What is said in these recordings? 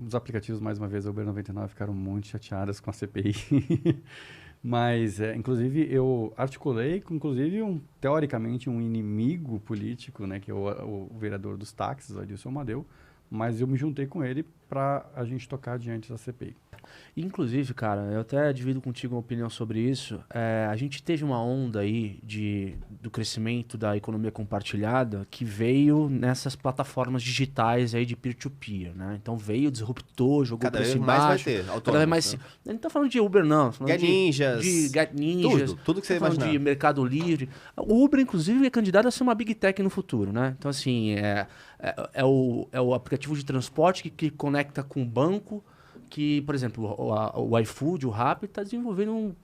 os aplicativos, mais uma vez, a Uber 99 ficaram muito chateadas com a CPI. Mas, inclusive, eu articulei com, inclusive, teoricamente, um inimigo político, né, que é o vereador dos táxis, o Adilson Amadeu, mas eu me juntei com ele para a gente tocar adiante da CPI. Inclusive, cara, eu até divido contigo uma opinião sobre isso. A gente teve uma onda aí do crescimento da economia compartilhada que veio nessas plataformas digitais aí de peer-to-peer, né? Então veio, disruptou, jogou Cada preço vez mais vai embaixo. ter Cada vez autônomos, mais. né? A gente não tá falando de Uber, não. Tá falando Get Ninjas. de Get Ninjas. Tudo que você tá falando imaginar. de Mercado Livre. O Uber, inclusive, é candidato a ser uma Big Tech no futuro, né? Então, assim, é o aplicativo de transporte que conecta com o banco. Que, por exemplo, o iFood, o Rappi, está desenvolvendo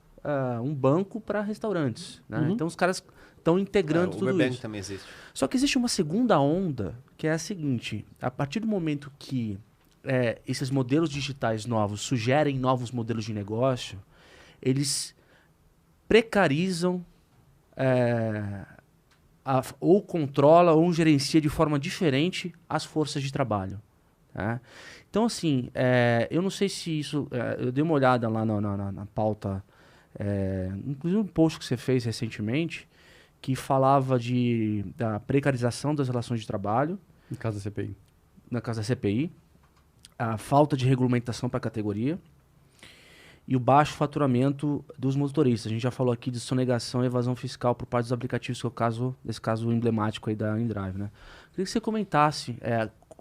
um banco para restaurantes. Né? Então, os caras estão integrando tudo O Uberbank isso. também existe. Só que existe uma segunda onda, que é a seguinte. A partir do momento que esses modelos digitais novos sugerem novos modelos de negócio, eles precarizam ou controla ou gerencia de forma diferente as forças de trabalho. Tá? Então, assim, eu não sei se isso... eu dei uma olhada lá na pauta, inclusive um post que você fez recentemente, que falava da precarização das relações de trabalho. No caso da CPI. Na caso da CPI. A falta de regulamentação para a categoria. E o baixo faturamento dos motoristas. A gente já falou aqui de sonegação e evasão fiscal por parte dos aplicativos, que é o caso, desse caso emblemático aí da InDrive, né? Queria que você comentasse...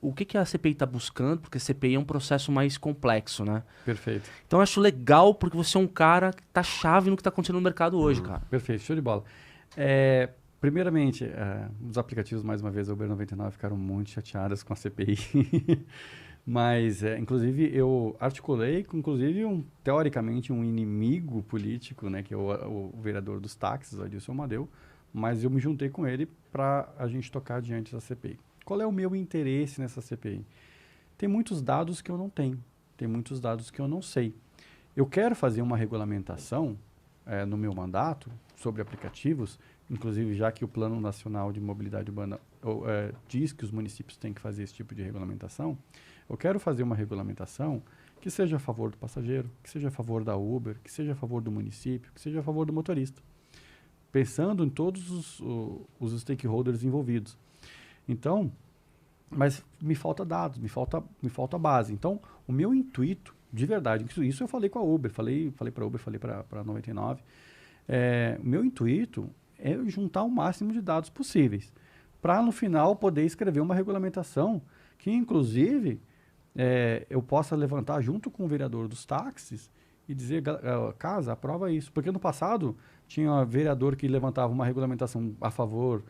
o que a CPI está buscando, porque a CPI é um processo mais complexo, né? Perfeito. Então eu acho legal, porque você é um cara que tá chave no que está acontecendo no mercado hoje, cara. Perfeito, show de bola. Primeiramente, os aplicativos, mais uma vez, a Uber 99 ficaram muito chateadas com a CPI. Mas, inclusive, eu articulei com, inclusive, teoricamente, um inimigo político, né, que é o vereador dos táxis, o Adilson Amadeu, mas eu me juntei com ele para a gente tocar adiante da CPI. Qual é o meu interesse nessa CPI? Tem muitos dados que eu não tenho, tem muitos dados que eu não sei. Eu quero fazer uma regulamentação no meu mandato sobre aplicativos, inclusive já que o Plano Nacional de Mobilidade Urbana diz que os municípios têm que fazer esse tipo de regulamentação. Eu quero fazer uma regulamentação que seja a favor do passageiro, que seja a favor da Uber, que seja a favor do município, que seja a favor do motorista, pensando em todos os stakeholders envolvidos. Então, mas me falta dados, me falta base. Então, o meu intuito, de verdade, isso eu falei com a Uber, falei para a Uber, falei para a 99, o meu intuito é juntar o máximo de dados possíveis, para no final poder escrever uma regulamentação que, inclusive, eu possa levantar junto com o vereador dos táxis e dizer, casa, aprova isso. Porque no passado tinha um vereador que levantava uma regulamentação a favor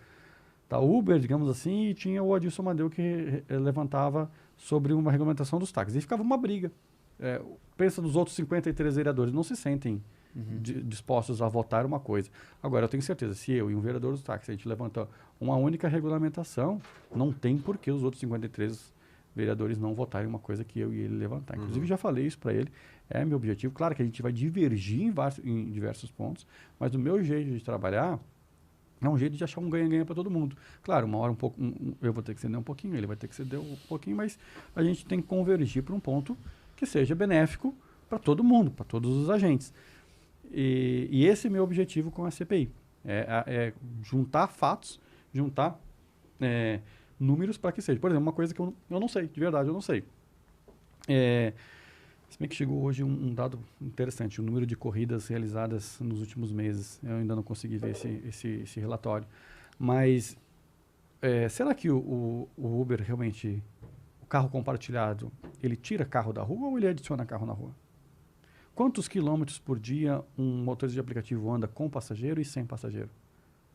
da Uber, digamos assim, e tinha o Adilson Amadeu que levantava sobre uma regulamentação dos táxis. E ficava uma briga. Pensa nos outros 53 vereadores, não se sentem dispostos a votar uma coisa. Agora, eu tenho certeza, se eu e um vereador dos táxis, a gente levanta uma única regulamentação, não tem por que os outros 53 vereadores não votarem uma coisa que eu e ele levantar. Inclusive, já falei isso para ele, é meu objetivo. Claro que a gente vai divergir em diversos pontos, mas o meu jeito de trabalhar é um jeito de achar um ganha-ganha para todo mundo. Claro, uma hora eu vou ter que ceder um pouquinho, ele vai ter que ceder um pouquinho, mas a gente tem que convergir para um ponto que seja benéfico para todo mundo, para todos os agentes. E esse é meu objetivo com a CPI. É juntar fatos, juntar números para que seja. Por exemplo, uma coisa que eu não sei, de verdade, eu não sei. Se bem que chegou hoje um dado interessante, o número de corridas realizadas nos últimos meses. Eu ainda não consegui ver esse relatório. Mas será que o Uber realmente, o carro compartilhado, ele tira carro da rua ou ele adiciona carro na rua? Quantos quilômetros por dia um motorista de aplicativo anda com passageiro e sem passageiro?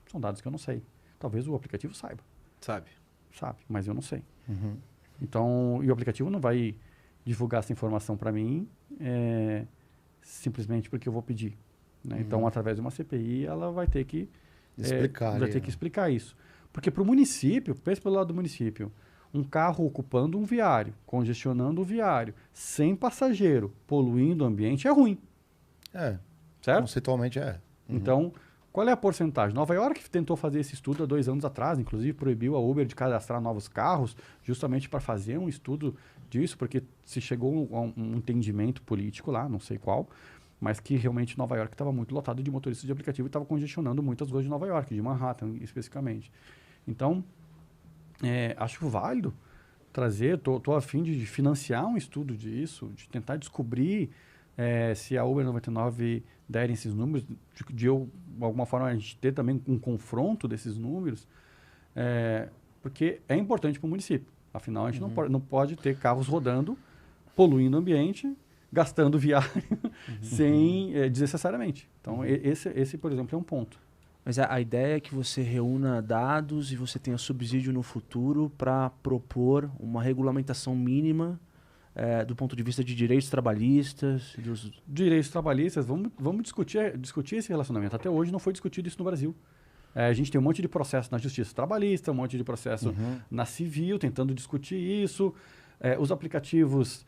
São dados que eu não sei. Talvez o aplicativo saiba. Sabe, mas eu não sei. Então, e o aplicativo não vai divulgar essa informação para mim simplesmente porque eu vou pedir. Né? Então, através de uma CPI, ela vai ter que explicar isso. Porque para o município, pense pelo lado do município, um carro ocupando um viário, congestionando o viário, sem passageiro, poluindo o ambiente, é ruim. Certo? Conceitualmente Então, qual é a porcentagem? Nova York tentou fazer esse estudo há 2 anos atrás, inclusive proibiu a Uber de cadastrar novos carros, justamente para fazer um estudo disso, porque se chegou a um entendimento político lá, não sei qual, mas que realmente Nova York estava muito lotado de motoristas de aplicativo e estava congestionando muitas ruas de Nova York, de Manhattan especificamente. Então, acho válido trazer, tô a fim de financiar um estudo disso, de tentar descobrir se a Uber 99 derem esses números, de alguma forma a gente ter também um confronto desses números, porque é importante para o município. Afinal, a gente não pode ter carros rodando, poluindo o ambiente, gastando viário desnecessariamente. Então, esse, por exemplo, é um ponto. Mas a ideia é que você reúna dados e você tenha subsídio no futuro para propor uma regulamentação mínima do ponto de vista de direitos trabalhistas. Direitos trabalhistas, vamos discutir esse relacionamento. Até hoje não foi discutido isso no Brasil. A gente tem um monte de processo na justiça trabalhista, um monte de processo na civil, tentando discutir isso. Os aplicativos,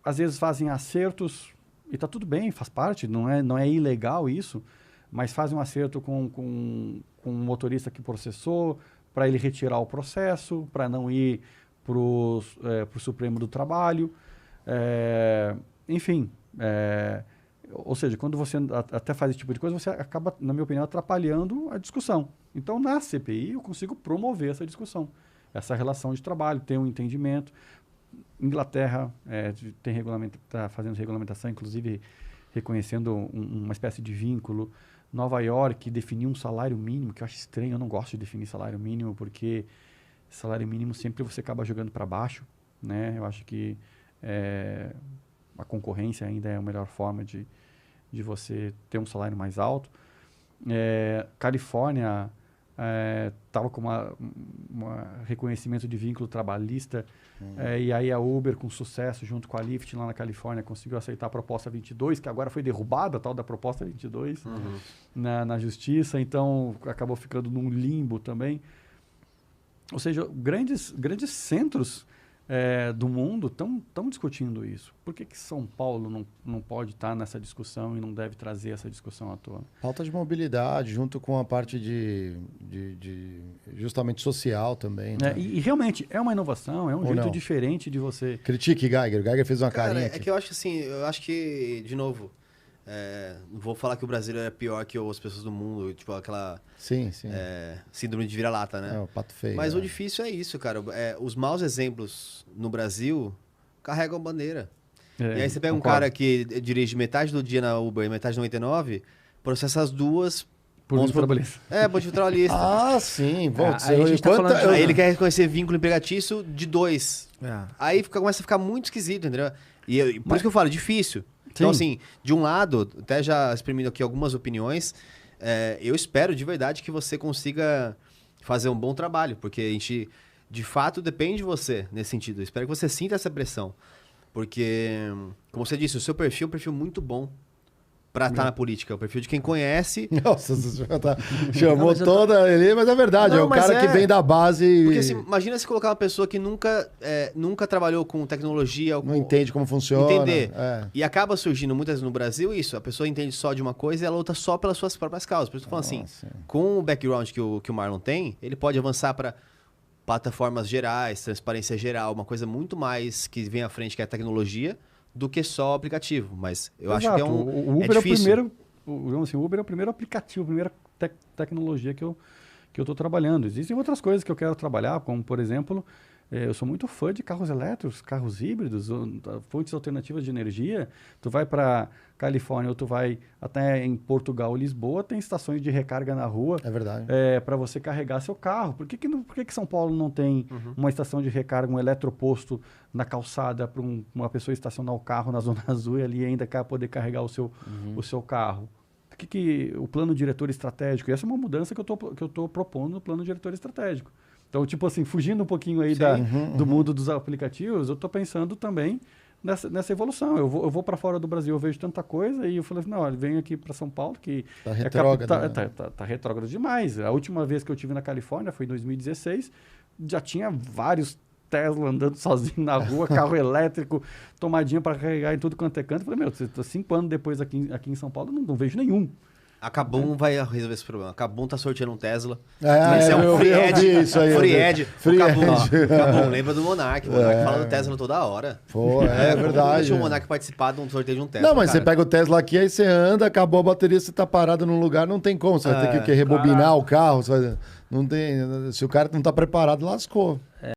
às vezes, fazem acertos, e está tudo bem, faz parte, não é ilegal isso, mas fazem um acerto com um motorista que processou, para ele retirar o processo, para não ir para o Supremo do Trabalho. Enfim, ou seja, quando você até faz esse tipo de coisa, você acaba, na minha opinião, atrapalhando a discussão. Então, na CPI, eu consigo promover essa discussão, essa relação de trabalho, ter um entendimento. Inglaterra está fazendo regulamentação, inclusive reconhecendo uma espécie de vínculo. Nova York definiu um salário mínimo, que eu acho estranho, eu não gosto de definir salário mínimo, porque salário mínimo sempre você acaba jogando para baixo, né? Eu acho que a concorrência ainda é a melhor forma de você ter um salário mais alto. Califórnia estava com um reconhecimento de vínculo trabalhista, e aí a Uber, com sucesso, junto com a Lyft lá na Califórnia, conseguiu aceitar a proposta 22, que agora foi derrubada, a tal da proposta 22, na justiça, então acabou ficando num limbo também. Ou seja, grandes centros do mundo estão discutindo isso. Por que São Paulo não pode estar nessa discussão e não deve trazer essa discussão à tona? Falta de mobilidade, junto com a parte de justamente social também. Né? E realmente é uma inovação, é um jeito diferente de você... Critique Geiger. O Geiger fez uma carinha aqui. É que eu acho assim, que, de novo, não vou falar que o Brasil é pior que as pessoas do mundo, tipo aquela síndrome de vira-lata, né? O pato feio. Mas o difícil é isso, cara. Os maus exemplos no Brasil carregam bandeira. E aí você pega um cara que dirige metade do dia na Uber e metade na 99, processa as duas... Por motivo trabalhista. Motivo trabalhista. Ah, sim. Aí ele quer reconhecer vínculo empregatício de 2. Aí começa a ficar muito esquisito, entendeu? E por isso que eu falo, difícil. Então, assim, de um lado, até já exprimindo aqui algumas opiniões, eu espero de verdade que você consiga fazer um bom trabalho, porque a gente, de fato, depende de você nesse sentido. Eu espero que você sinta essa pressão, porque, como você disse, o seu perfil é um perfil muito bom para estar na política. É o perfil de quem conhece... Nossa, você chamou toda ele, mas é verdade, é um cara que vem da base... Porque assim, imagina se colocar uma pessoa que nunca trabalhou com tecnologia... Não entende como funciona. Entender. E acaba surgindo muitas vezes no Brasil isso, a pessoa entende só de uma coisa e ela luta só pelas suas próprias causas. Por isso que eu tô falando assim, com o background que o Marlon tem, ele pode avançar para plataformas gerais, transparência geral, uma coisa muito mais que vem à frente, que é a tecnologia, do que só o aplicativo, mas eu acho que o Uber o Uber é o primeiro aplicativo, a primeira tecnologia que eu estou trabalhando. Existem outras coisas que eu quero trabalhar, como, por exemplo, eu sou muito fã de carros elétricos, carros híbridos, fontes alternativas de energia. Tu vai para Califórnia ou tu vai até em Portugal, Lisboa, tem estações de recarga na rua. É verdade. Para você carregar seu carro. Por que São Paulo não tem uma estação de recarga, um eletroposto na calçada para uma pessoa estacionar o carro na Zona Azul e ali ainda poder carregar o seu carro? Por que o plano diretor estratégico? E essa é uma mudança que eu tô propondo no plano diretor estratégico. Então, tipo assim, fugindo um pouquinho aí do mundo dos aplicativos, eu estou pensando também nessa evolução. Eu vou para fora do Brasil, eu vejo tanta coisa e eu falei assim, não, olha, venho aqui para São Paulo, que tá retrógrado, tá retrógrado demais. A última vez que eu estive na Califórnia foi em 2016, já tinha vários Tesla andando sozinho na rua, carro elétrico, tomadinha para carregar em tudo quanto é canto. Eu falei, 5 anos depois aqui em São Paulo, não vejo nenhum. A Kabum vai resolver esse problema. A Kabum tá sorteando um Tesla. Esse é um Free Edge. Isso aí, Free Edge. Free O Kabum lembra do Monark. O Monark fala do Tesla toda hora. Pô, é verdade. Deixa o Monark participar de um sorteio de um Tesla. Não, mas cara. você pega o Tesla aqui, aí você anda, acabou a bateria, você tá parado num lugar, não tem como. Você vai ter que rebobinar o carro. Não tem, se o cara não tá preparado, lascou.